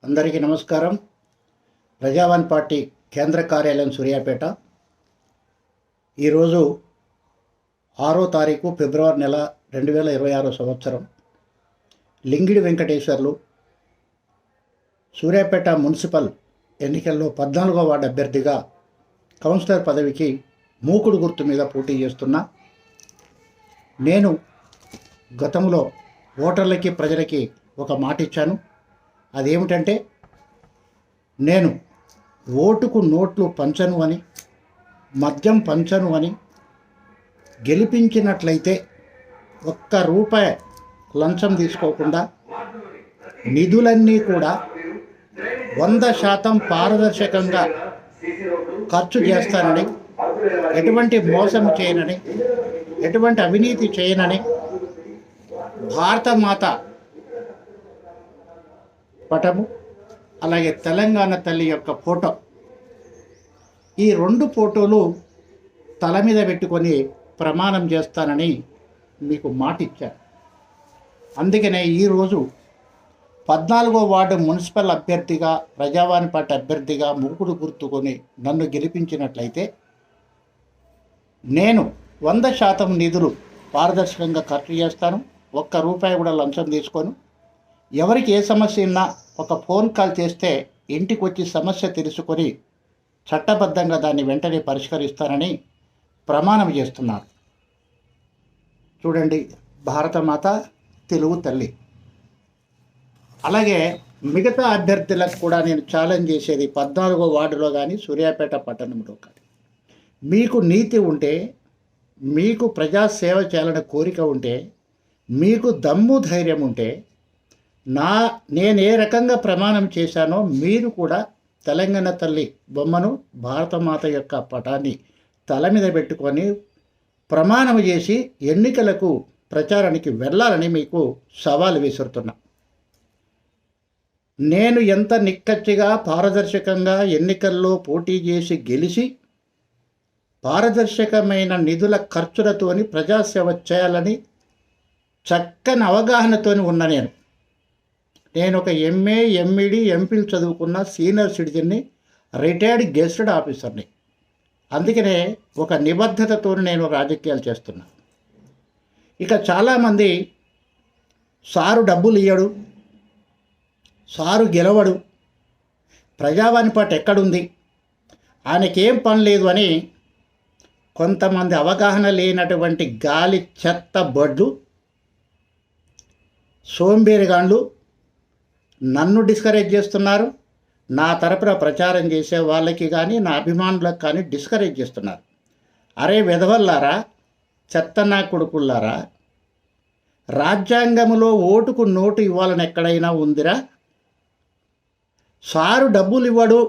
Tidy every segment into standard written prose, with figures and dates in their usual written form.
అందరికీ నమస్కారం. ప్రజావాణి పార్టీ కేంద్ర కార్యాలయం సూర్యాపేట. ఈరోజు 6వ తారీఖు ఫిబ్రవరి నెల 2026 సంవత్సరం. లింగిడి వెంకటేశ్వర్లు సూర్యాపేట మున్సిపల్ ఎన్నికల్లో 14వ వార్డు అభ్యర్థిగా కౌన్సిలర్ పదవికి మూకుడు గుర్తు మీద పోటీ చేస్తున్నా. నేను గతంలో ఓటర్లకి ప్రజలకి ఒక మాట ఇచ్చాను. అదేమిటంటే, నేను ఓటుకు నోట్లు పంచను అని, మద్యం పంచను అని, గెలిపించినట్లయితే ₹1 లంచం తీసుకోకుండా నిధులన్నీ కూడా 100% పారదర్శకంగా ఖర్చు చేస్తానని, ఎటువంటి మోసం చేయనని, ఎటువంటి అవినీతి చేయనని, భారతమాత పటము అలాగే తెలంగాణ తల్లి యొక్క ఫోటో, ఈ 2 ఫోటోలు తల మీద పెట్టుకొని ప్రమాణం చేస్తానని మీకు మాట ఇచ్చాను. అందుకనే ఈరోజు 14వ వార్డు మున్సిపల్ అభ్యర్థిగా, ప్రజావాణి పార్టీ అభ్యర్థిగా మూకుడు గుర్తుకొని నన్ను గెలిపించినట్లయితే నేను 100% నిధులు పారదర్శకంగా ఖర్చు చేస్తాను. ₹1 కూడా లంచం తీసుకోను. ఎవరికి ఏ సమస్య ఉన్నా ఒక ఫోన్ కాల్ చేస్తే ఇంటికి వచ్చి సమస్య తెలుసుకొని చట్టబద్ధంగా దాన్ని వెంటనే పరిష్కరిస్తానని ప్రమాణం చేస్తున్నారు. చూడండి, భారతమాత తెలుగు తల్లి. అలాగే మిగతా అభ్యర్థులకు కూడా నేను ఛాలెంజ్ చేసేది 14వ వార్డులో కానీ సూర్యాపేట పట్టణంలో కానీ, మీకు నీతి ఉంటే, మీకు ప్రజాసేవ చేయాలనే కోరిక ఉంటే, మీకు దమ్ము ధైర్యం ఉంటే, నేను ఏ రకంగా ప్రమాణం చేశానో మీరు కూడా తెలంగాణ తల్లి బొమ్మను, భారతమాత యొక్క పటాన్ని తల మీద పెట్టుకొని ప్రమాణం చేసి ఎన్నికలకు ప్రచారానికి వెళ్ళాలని మీకు సవాలు విసురుతున్నా. నేను ఎంత నిక్కచ్చిగా పారదర్శకంగా ఎన్నికల్లో పోటీ చేసి గెలిచి పారదర్శకమైన నిధుల ఖర్చులతోని ప్రజాసేవ చేయాలని చక్కని అవగాహనతోని ఉన్న నేను ఒక ఎంఏ, ఎంఈడి, ఎంఫిల్ చదువుకున్న సీనియర్ సిటిజన్ని, రిటైర్డ్ గెస్టెడ్ ఆఫీసర్ని. అందుకనే ఒక నిబద్ధతతో నేను రాజకీయాలు చేస్తున్నా. ఇక చాలామంది సారు డబ్బులు ఇయ్యడు, సారు గెలవడు, ప్రజావాణి పార్టీ ఎక్కడుంది, ఆయనకేం పని లేదు అని కొంతమంది అవగాహన లేనటువంటి గాలి చెత్త బడ్లు, సోంబేరిగాండ్లు నన్ను డిస్కరేజ్ చేస్తున్నారు. నా తరపున ప్రచారం చేసే వాళ్ళకి కానీ, నా అభిమానులకు కానీ డిస్కరేజ్ చేస్తున్నారు. అరే వెధవల్లారా, చెత్త నా కొడుకుల్లారా, రాజ్యాంగంలో ఓటుకు నోటు ఇవ్వాలని ఎక్కడైనా ఉందిరా? సారు డబ్బులు ఇవ్వడు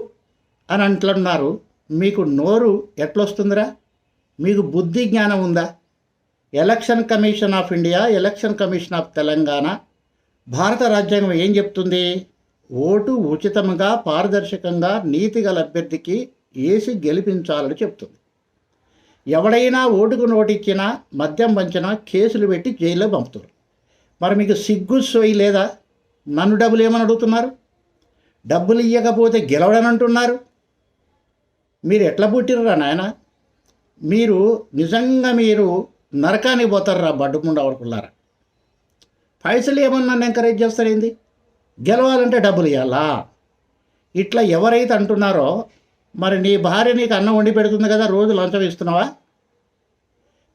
అని అంటున్నారు. మీకు నోరు ఎట్లొస్తుందిరా? మీకు బుద్ధి జ్ఞానం ఉందా? Election commission of India, election commission of Telangana, భారత రాజ్యాంగం ఏం చెప్తుంది? ఓటు ఉచితంగా, పారదర్శకంగా, నీతిగల అభ్యర్థికి వేసి గెలిపించాలని చెప్తుంది. ఎవడైనా ఓటుకు నోటిచ్చినా, మద్యం పంచినా కేసులు పెట్టి జైల్లో పంపుతారు. మరి మీకు సిగ్గు సోయి లేదా? నన్ను డబ్బులు ఏమని అడుగుతున్నారు? డబ్బులు ఇవ్వకపోతే గెలవడని అంటున్నారు. మీరు ఎట్లా పుట్టిర్రా నాయన? మీరు నిజంగా నరకానికి పోతారా బడ్డుముండ అవడుకున్నారా? పైసలు ఏమన్నా నన్ను ఎంకరేజ్ చేస్తారేంది? గెలవాలంటే డబ్బులు ఇవ్వాలా? ఇట్లా ఎవరైతే అంటున్నారో, మరి నీ భార్య నీకు అన్నం వండి పెడుతుంది కదా, రోజు లంచం ఇస్తున్నావా?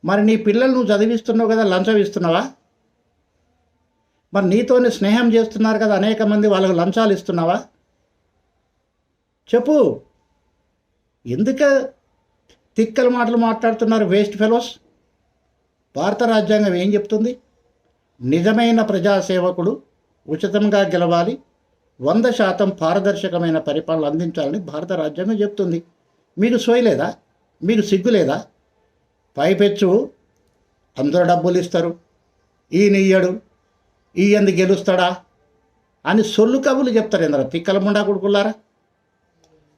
మరి నీ పిల్లలు నువ్వు చదివిస్తున్నావు కదా, లంచం ఇస్తున్నావా? మరి నీతోనే స్నేహం చేస్తున్నారు కదా అనేక మంది, వాళ్ళకు లంచాలు ఇస్తున్నావా? చెప్పు. ఎందుకు తిక్కల మాటలు మాట్లాడుతున్నారు వేస్ట్ ఫెలోస్? భారత రాజ్యాంగం ఏం చెప్తుంది? నిజమైన ప్రజాసేవకుడు ఉచితంగా గెలవాలి, 100% పారదర్శకమైన పరిపాలన అందించాలని భారత రాజ్యాంగం చెప్తుంది. మీకు సోయలేదా? మీకు సిగ్గు లేదా? పైపెచ్చు అందరూ డబ్బులు ఇస్తారు, ఈయన ఇయ్యడు, ఈయంది గెలుస్తాడా అని సొల్లు కబులు చెప్తారు. ఏందరా తిక్కల ముండా కొడుకులారా?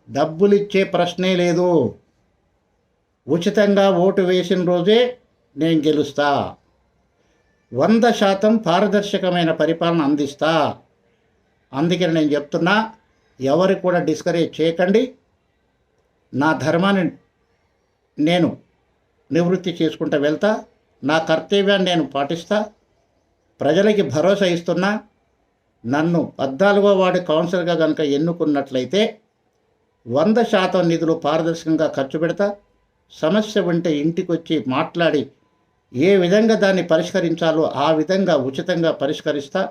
డబ్బులు ఇచ్చే ప్రశ్నే లేదు. ఉచితంగా ఓటు వేసిన రోజే నేను గెలుస్తా, 100% పారదర్శకమైన పరిపాలన అందిస్తా అందుకని నేను చెప్తున్నా, ఎవరికి కూడా డిస్కరేజ్ చేయకండి. నా ధర్మాన్ని నేను నివృత్తి చేసుకుంటూ వెళ్తా, నా కర్తవ్యాన్ని నేను పాటిస్తా, ప్రజలకి భరోసా ఇస్తున్నా. నన్ను 14వ వార్డు కౌన్సిలర్గా కనుక ఎన్నుకున్నట్లయితే 100% నిధులు పారదర్శకంగా ఖర్చు పెడతా. సమస్య ఉంటే ఇంటికి వచ్చి మాట్లాడి ఏ విధంగా దాన్ని పరిష్కరించాలో ఆ విధంగా ఉచితంగా పరిష్కరిస్తా.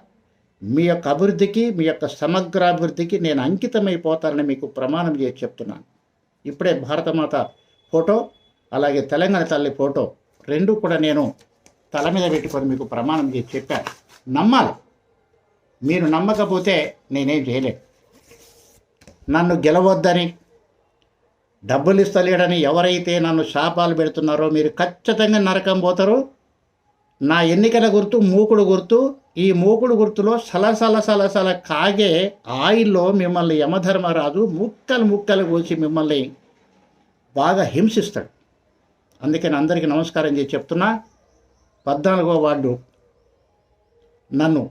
మీ యొక్క అభివృద్ధికి, మీ యొక్క సమగ్రాభివృద్ధికి నేను అంకితమైపోతానని మీకు ప్రమాణం చేసి చెప్తున్నాను. ఇప్పుడే భారతమాత ఫోటో, అలాగే తెలంగాణ తల్లి ఫోటో రెండు కూడా నేను తల మీద పెట్టుకొని మీకు ప్రమాణం చేసి చెప్పాను. నమ్మాలి. మీరు నమ్మకపోతే నేనేం చేయలేను. నన్ను గెలవద్దని, డబ్బులు ఇస్తలేడని ఎవరైతే నన్ను శాపాలు పెడుతున్నారో మీరు ఖచ్చితంగా నరకం పోతారు. నా ఎన్నికల గుర్తు మూకుడు గుర్తు. ఈ మూకుడు గుర్తులో సలసల కాగే ఆయిల్లో మిమ్మల్ని యమధర్మరాజు ముక్కలు ముక్కలు కోసి మిమ్మల్ని బాగా హింసిస్తాడు. అందుకని అందరికీ నమస్కారం చేసి చెప్తున్నా, 14వ వార్డు నన్ను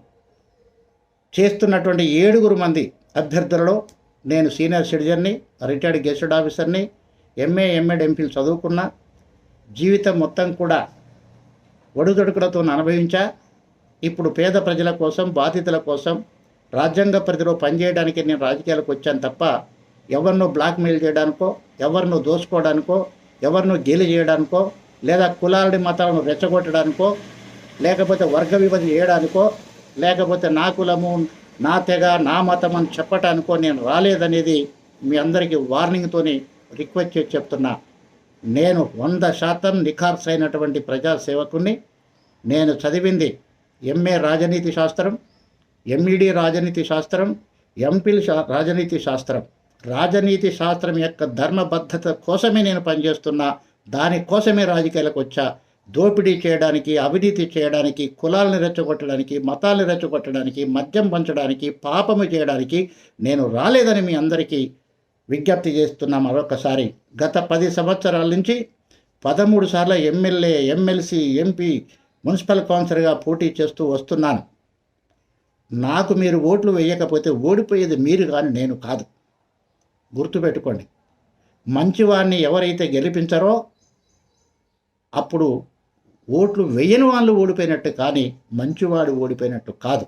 చేస్తున్నటువంటి 7 మంది అభ్యర్థులలో నేను సీనియర్ సిటిజన్ని, రిటైర్డ్ గెస్టెడ్ ఆఫీసర్ని, ఎంఏ ఎంఎడ్ ఎంఫిల్ చదువుకున్నా. జీవితం మొత్తం కూడా ఒడిదొడుకులతో అనుభవించా. ఇప్పుడు పేద ప్రజల కోసం, బాధితుల కోసం రాజ్యాంగ పరిధిలో పనిచేయడానికి నేను రాజకీయాలకు వచ్చాను తప్ప ఎవరినో బ్లాక్మెయిల్ చేయడానికో, ఎవరినో దోసుకోవడానికో, ఎవరినో గేలి చేయడానికో, లేదా కులాలని మతాలను రెచ్చగొట్టడానికో, లేకపోతే వర్గ విభజన చేయడానికో, లేకపోతే నా కులము, నా తెగ, నా మతం అని చెప్పటానికో నేను రాలేదనేది మీ అందరికీ వార్నింగ్తోని రిక్వెస్ట్ చేసి చెప్తున్నా. నేను 100% నిఖార్స్ అయినటువంటి ప్రజాసేవకుని. నేను చదివింది ఎంఏ రాజనీతి శాస్త్రం, ఎంఈడి రాజనీతి శాస్త్రం, ఎంఫిల్ రాజనీతి శాస్త్రం. రాజనీతి శాస్త్రం యొక్క ధర్మబద్ధత కోసమే నేను పనిచేస్తున్నా. దానికోసమే రాజకీయాలకు వచ్చా. దోపిడీ చేయడానికి, అవినీతి చేయడానికి, కులాలను రెచ్చగొట్టడానికి, మతాలను రెచ్చగొట్టడానికి, మద్యం పంచడానికి, పాపము చేయడానికి నేను రాలేదని మీ అందరికీ విజ్ఞప్తి చేస్తున్నా. మరొకసారి గత 10 సంవత్సరాల నుంచి 13 సార్లు ఎమ్మెల్యే, ఎమ్మెల్సీ, ఎంపీ, మున్సిపల్ కౌన్సిలర్గా పోటీ చేస్తూ వస్తున్నాను. నాకు మీరు ఓట్లు వేయకపోతే ఓడిపోయేది మీరు కానీ నేను కాదు. గుర్తుపెట్టుకోండి. మంచివాడిని ఎవరైతే గెలిపించారో అప్పుడు ఓట్లు వేయని వాళ్ళు ఓడిపోయినట్టు కానీ మంచివాడు ఓడిపోయినట్టు కాదు.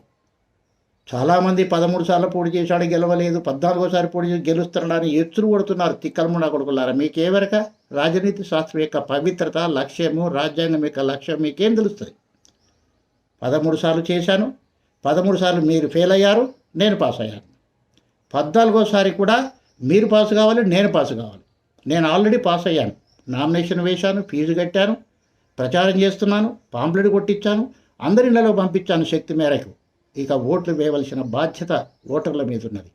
చాలామంది 13 సార్లు పోటీ చేశాడు, గెలవలేదు, 14సారి పోటీ చేసి గెలుస్తున్నాడని ఎత్తులు కొడుతున్నారు. తిక్కలముడా కొడుకులారా, మీకేవరక రాజనీతి శాస్త్రం యొక్క పవిత్రత, లక్ష్యము, రాజ్యాంగం యొక్క లక్ష్యం మీకేం తెలుస్తుంది? 13 సార్లు చేశాను, 13 సార్లు మీరు ఫెయిల్ అయ్యారు, నేను పాస్ అయ్యాను. 14సారి కూడా మీరు పాస్ కావాలి, నేను పాస్ కావాలి. నేను ఆల్రెడీ పాస్ అయ్యాను. నామినేషన్ వేశాను, ఫీజు కట్టాను, ప్రచారం చేస్తున్నాను, పాంప్లెట్ కొట్టించాను, అందరి ఇళ్లలో పంపించాను శక్తి మేరకు. ఇక ఓట్లు వేయవలసిన బాధ్యత ఓటర్ల మీద ఉన్నది.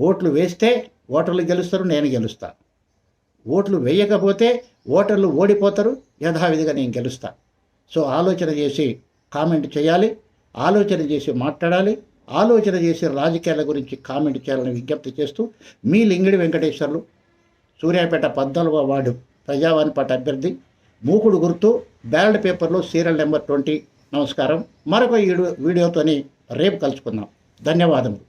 ఓట్లు వేస్తే ఓటర్లు గెలుస్తారు, నేను గెలుస్తా. ఓట్లు వేయకపోతే ఓటర్లు ఓడిపోతారు, యథావిధిగా నేను గెలుస్తా. సో ఆలోచన చేసి కామెంట్ చేయాలి, ఆలోచన చేసి మాట్లాడాలి, ఆలోచన చేసి రాజకీయాల గురించి కామెంట్ చేయాలని విజ్ఞప్తి చేస్తూ మీ లింగిడి వెంకటేశ్వర్లు, సూర్యాపేట 14వ వార్డు ప్రజావాణి పార్టీ అభ్యర్థి, మూకుడు గుర్తు, బ్యాలెట్ పేపర్లో సీరియల్ నెంబర్ 20. నమస్కారం. మరొక వీడియోతోని రేపు కలుసుకుందాం. ధన్యవాదములు.